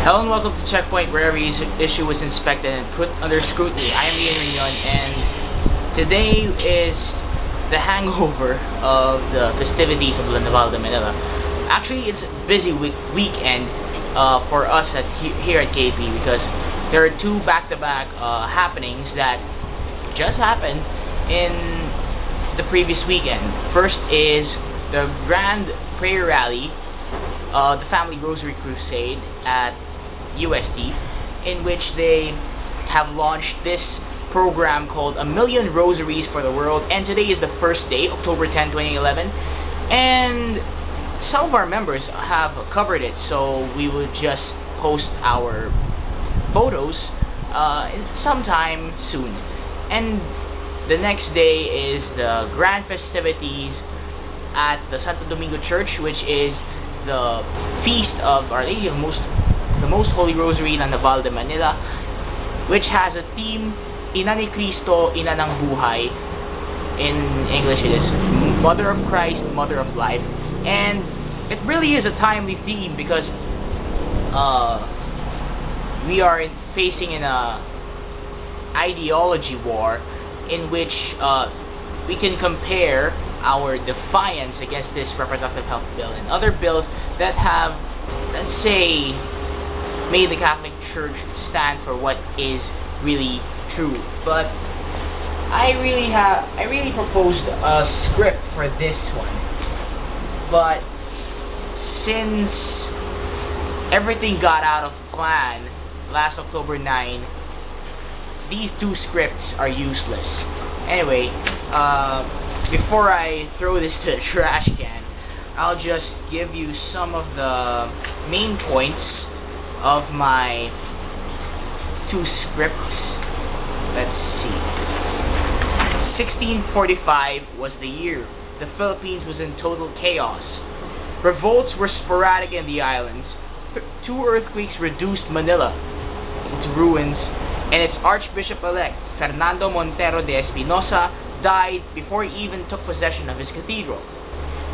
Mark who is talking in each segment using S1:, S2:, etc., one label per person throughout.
S1: Hello and welcome to Checkpoint, where every issue was inspected and put under scrutiny. I am Ian Rion, and today is the hangover of the festivities of Carnival de Manila. Actually, it's a busy weekend for us here at KP, because there are two back-to-back happenings that just happened in the previous weekend. First is the Grand Prayer Rally, the Family Rosary Crusade at UST, in which they have launched this program called A Million Rosaries for the World, and today is the first day, October 10, 2011, and some of our members have covered it, so we will just post our photos sometime soon. And the next day is the grand festivities at the Santo Domingo Church, which is the feast of Our Lady of the Most Holy Rosary in Carnival de Manila, which has a theme, Ina ni Cristo, Ina ng Buhay. In English it is Mother of Christ, Mother of Life. And it really is a timely theme, because we are facing an ideology war in which we can compare our defiance against this reproductive health bill and other bills that have, let's say, made the Catholic Church stand for what is really true. But I really proposed a script for this one, but since everything got out of plan last October 9, these two scripts are useless. Anyway, before I throw this to the trash can, I'll just give you some of the main points of my two scripts. Let's see. 1645 was the year. The Philippines was in total chaos. Revolts were sporadic in the islands. Two earthquakes reduced Manila into ruins, and its Archbishop-elect, Fernando Montero de Espinosa, died before he even took possession of his cathedral.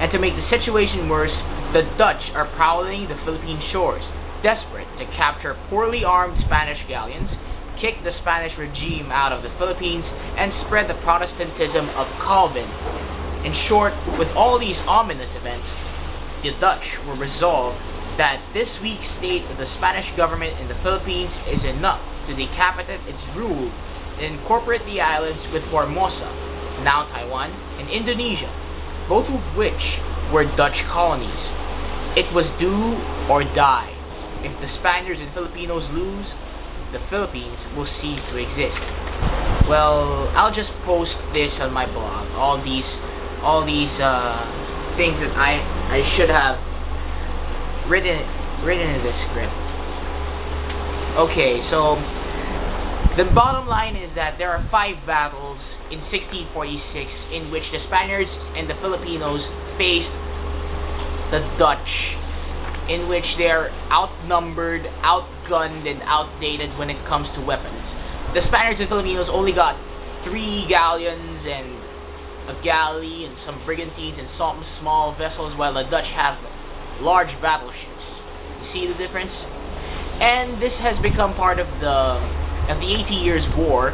S1: And to make the situation worse, the Dutch are prowling the Philippine shores, desperate to capture poorly armed Spanish galleons, kick the Spanish regime out of the Philippines, and spread the Protestantism of Calvin. In short, with all these ominous events, the Dutch were resolved that this weak state of the Spanish government in the Philippines is enough to decapitate its rule and incorporate the islands with Formosa, now Taiwan, and Indonesia, both of which were Dutch colonies. It was do or die. If the Spaniards and Filipinos lose, the Philippines will cease to exist. Well, I'll just post this on my blog. All these things that I should have written in this script. Okay, so the bottom line is that there are 5 battles in 1646 in which the Spaniards and the Filipinos faced the Dutch, in which they are outnumbered, outgunned, and outdated when it comes to weapons. The Spaniards and Filipinos only got 3 galleons and a galley and some brigantines and some small vessels, while the Dutch have large battleships. You see the difference? And this has become part of the 80 Years' War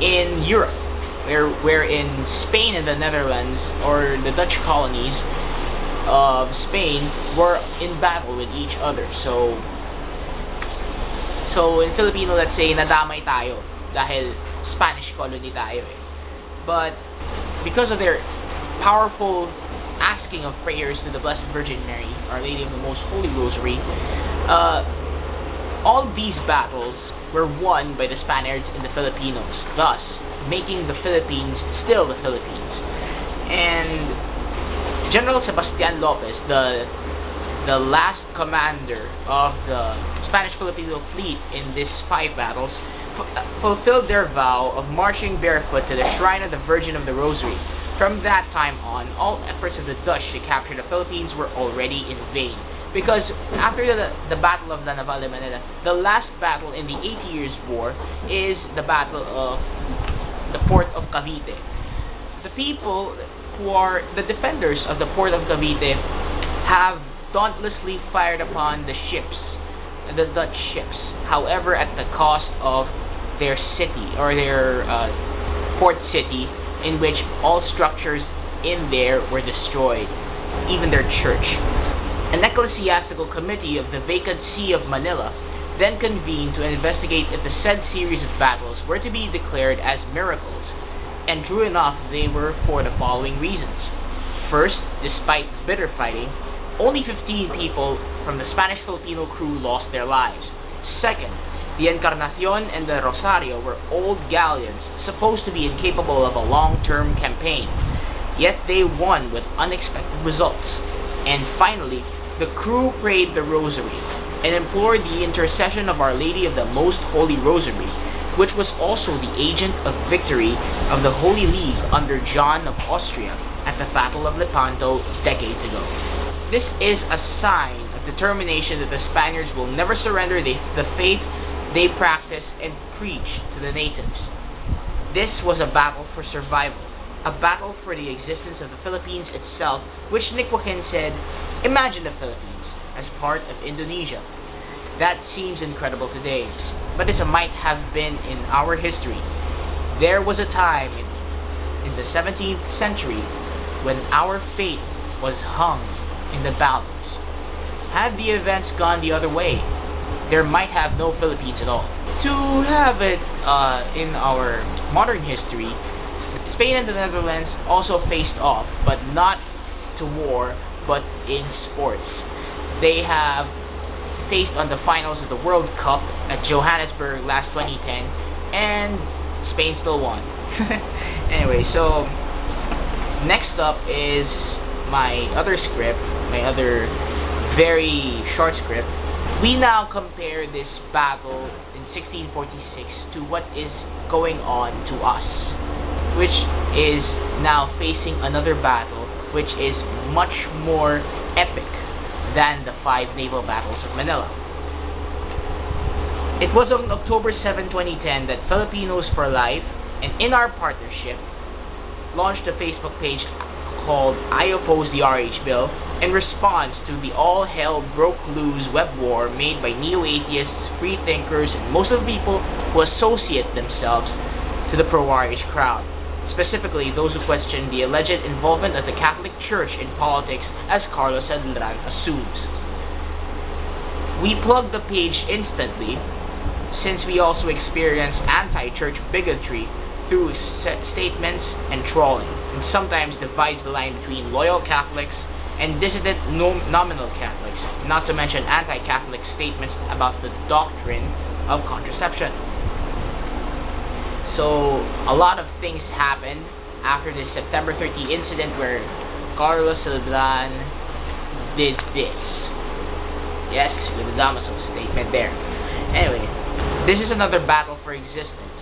S1: in Europe, where in Spain and the Netherlands, or the Dutch colonies of Spain, were in battle with each other. So in Filipino, let's say, nadamay tayo dahil Spanish colony tayo eh. But because of their powerful asking of prayers to the Blessed Virgin Mary, Our Lady of the Most Holy Rosary, all these battles were won by the Spaniards and the Filipinos, thus making the Philippines still the Philippines. And General Sebastian Lopez, the last commander of the Spanish-Filipino fleet in these 5 battles, fulfilled their vow of marching barefoot to the shrine of the Virgin of the Rosary. From that time on, all efforts of the Dutch to capture the Philippines were already in vain, because after the Battle of Carnival de Manila, the last battle in the 80 Years' War is the Battle of the Port of Cavite. The people who are the defenders of the Port of Cavite have dauntlessly fired upon the ships the Dutch ships, however at the cost of their city, or their port city, in which all structures in there were destroyed, even their church. An ecclesiastical committee of the vacant see of Manila then convened to investigate if the said series of battles were to be declared as miracles, and true enough, they were for the following reasons. First, despite bitter fighting, only 15 people from the Spanish-Filipino crew lost their lives. Second, the Encarnacion and the Rosary were old galleons, supposed to be incapable of a long-term campaign, yet they won with unexpected results. And finally, the crew prayed the Rosary and implored the intercession of Our Lady of the Most Holy Rosary, which was also the agent of victory of the Holy League under John of Austria at the Battle of Lepanto decades ago. This is a sign of determination that the Spaniards will never surrender the faith they practice and preach to the natives. This was a battle for survival, a battle for the existence of the Philippines itself, which Nick Joaquin said, "Imagine the Philippines as part of Indonesia." That seems incredible today, but it might have been in our history. There was a time in the 17th century when our fate was hung in the balance. Had the events gone the other way, there might have no Philippines at all. To have it in our modern history, Spain and the Netherlands also faced off, but not to war, but in sports. They have faced on the finals of the World Cup at Johannesburg last 2010, and Spain still won. Anyway, so next up is my other script, my other very short script. We now compare this battle in 1646 to what is going on to us, which is now facing another battle which is much more epic than the 5 naval battles of Manila. It was on October 7, 2010 that Filipinos for Life and In Our Partnership launched a Facebook page called I Oppose the RH Bill in response to the all-hell broke-loose web war made by neo-atheists, free-thinkers, and most of the people who associate themselves to the pro-RH crowd, specifically those who question the alleged involvement of the Catholic Church in politics, as Carlos Adlan assumes. We plugged the page instantly, since we also experience anti-church bigotry through statements and trolling, and sometimes divides the line between loyal Catholics and dissident nominal Catholics, not to mention anti-Catholic statements about the doctrine of contraception. So, a lot of things happened after the September 30 incident where Carlos Adlan did this. Yes, with the domicile statement there. Anyway, this is another battle for existence,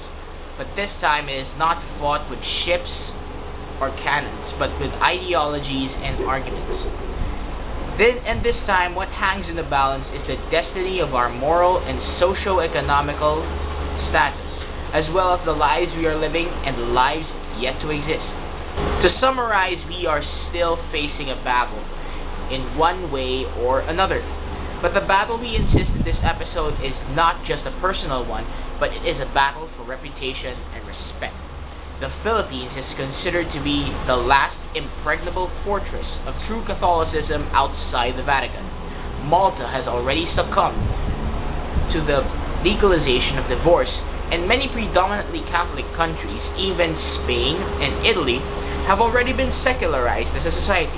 S1: but this time it is not fought with ships or cannons, but with ideologies and arguments. This time, what hangs in the balance is the destiny of our moral and socio-economical status, as well as the lives we are living and the lives yet to exist. To summarize, we are still facing a battle in one way or another. But the battle we insist in this episode is not just a personal one, but it is a battle for reputation and respect. The Philippines is considered to be the last impregnable fortress of true Catholicism outside the Vatican. Malta has already succumbed to the legalization of divorce, and many predominantly Catholic countries, even Spain and Italy, have already been secularized as a society.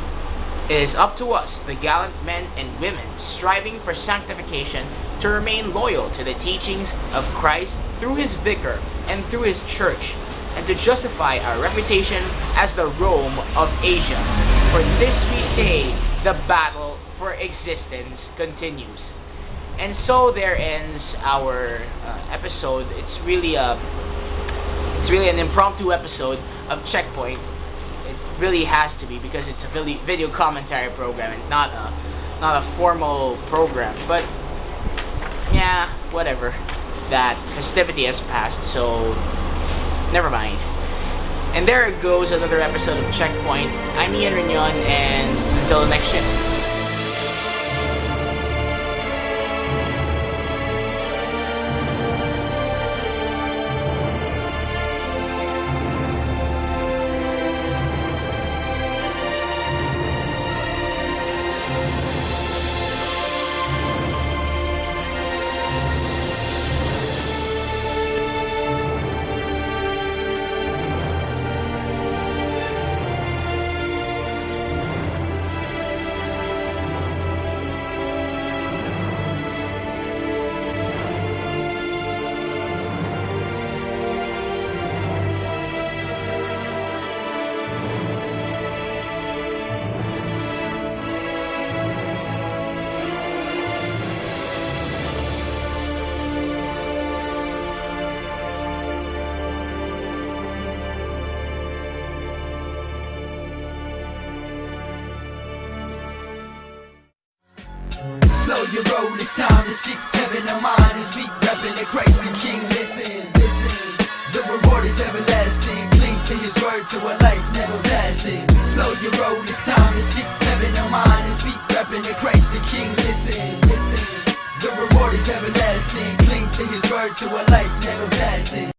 S1: It is up to us, the gallant men and women striving for sanctification, to remain loyal to the teachings of Christ through His vicar and through His church, and to justify our reputation as the Rome of Asia. For this we say, the battle for existence continues. And so there ends our episode. It's really an impromptu episode of Checkpoint. It really has to be, because it's a video commentary program and not a formal program. But yeah, whatever. That festivity has passed, so never mind. And there goes another episode of Checkpoint. I'm Ian Rignon, and until the next shift.
S2: Slow your roll, it's time to seek heaven. Our mind is weak, repping the Christ and King. Listen, the reward is everlasting. Cling to his word to a life never lasting. Slow your roll, it's time to seek heaven. Our mind is weak, repping the Christ and King. Listen, the reward is everlasting. Cling to his word to a life never lasting.